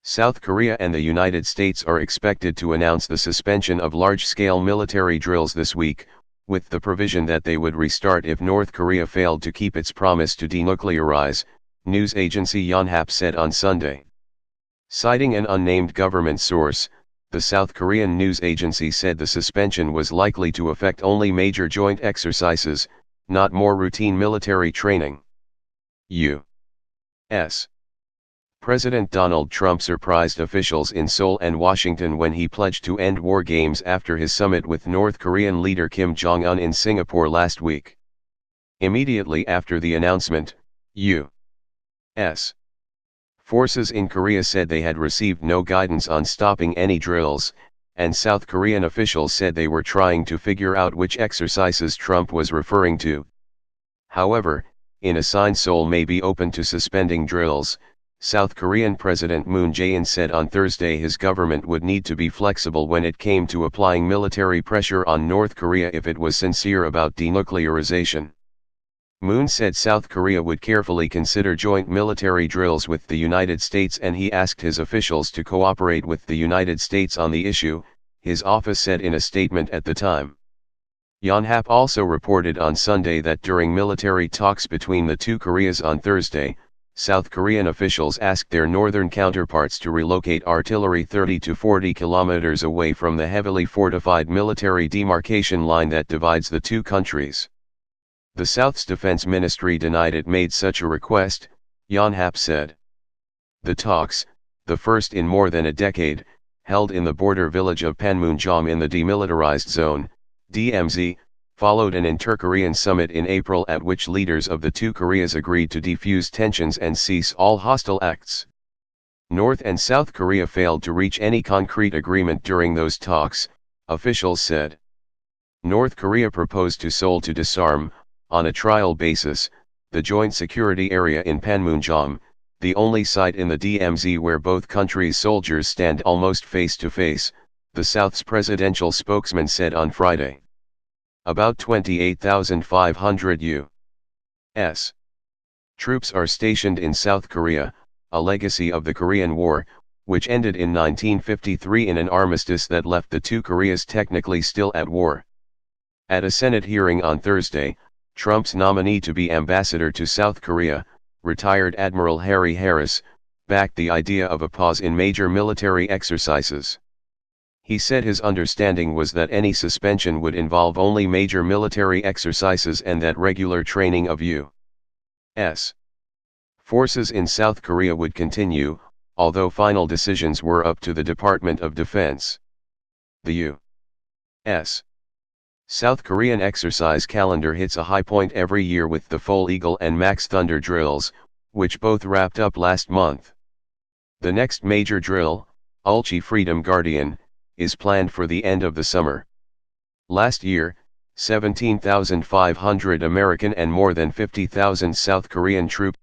South Korea and the United States are expected to announce the suspension of large-scale military drills this week, with the provision that they would restart if North Korea failed to keep its promise to denuclearize, news agency Yonhap said on Sunday. Citing an unnamed government source, the South Korean news agency said the suspension was likely to affect only major joint exercises, not more routine military training. U.S. President Donald Trump surprised officials in Seoul and Washington when he pledged to end war games after his summit with North Korean leader Kim Jong Un in Singapore last week. Immediately after the announcement, U.S. forces in Korea said they had received no guidance on stopping any drills, and South Korean officials said they were trying to figure out which exercises Trump was referring to. However, in a sign Seoul may be open to suspending drills, South Korean President Moon Jae-in said on Thursday his government would need to be flexible when it came to applying military pressure on North Korea if it was sincere about denuclearization. Moon said South Korea would carefully consider joint military drills with the United States, and he asked his officials to cooperate with the United States on the issue, his office said in a statement at the time. Yonhap also reported on Sunday that during military talks between the two Koreas on Thursday, South Korean officials asked their northern counterparts to relocate artillery 30 to 40 kilometers away from the heavily fortified military demarcation line that divides the two countries. The South's defense ministry denied it made such a request, Yonhap said. The talks, the first in more than a decade, held in the border village of Panmunjom in the Demilitarized Zone, DMZ, followed an inter-Korean summit in April at which leaders of the two Koreas agreed to defuse tensions and cease all hostile acts. North and South Korea failed to reach any concrete agreement during those talks, officials said. North Korea proposed to Seoul to disarm, on a trial basis, the joint security area in Panmunjom, the only site in the DMZ where both countries' soldiers stand almost face to face, the South's presidential spokesman said on Friday. About 28,500 U.S. troops are stationed in South Korea, a legacy of the Korean War, which ended in 1953 in an armistice that left the two Koreas technically still at war. At a Senate hearing on Thursday, Trump's nominee to be ambassador to South Korea, retired Admiral Harry Harris, backed the idea of a pause in major military exercises. He said his understanding was that any suspension would involve only major military exercises and that regular training of U.S. forces in South Korea would continue, although final decisions were up to the Department of Defense. The U.S. South Korean exercise calendar hits a high point every year with the Full Eagle and Max Thunder drills, which both wrapped up last month. The next major drill, Ulchi Freedom Guardian, is planned for the end of the summer. Last year, 17,500 American and more than 50,000 South Korean troops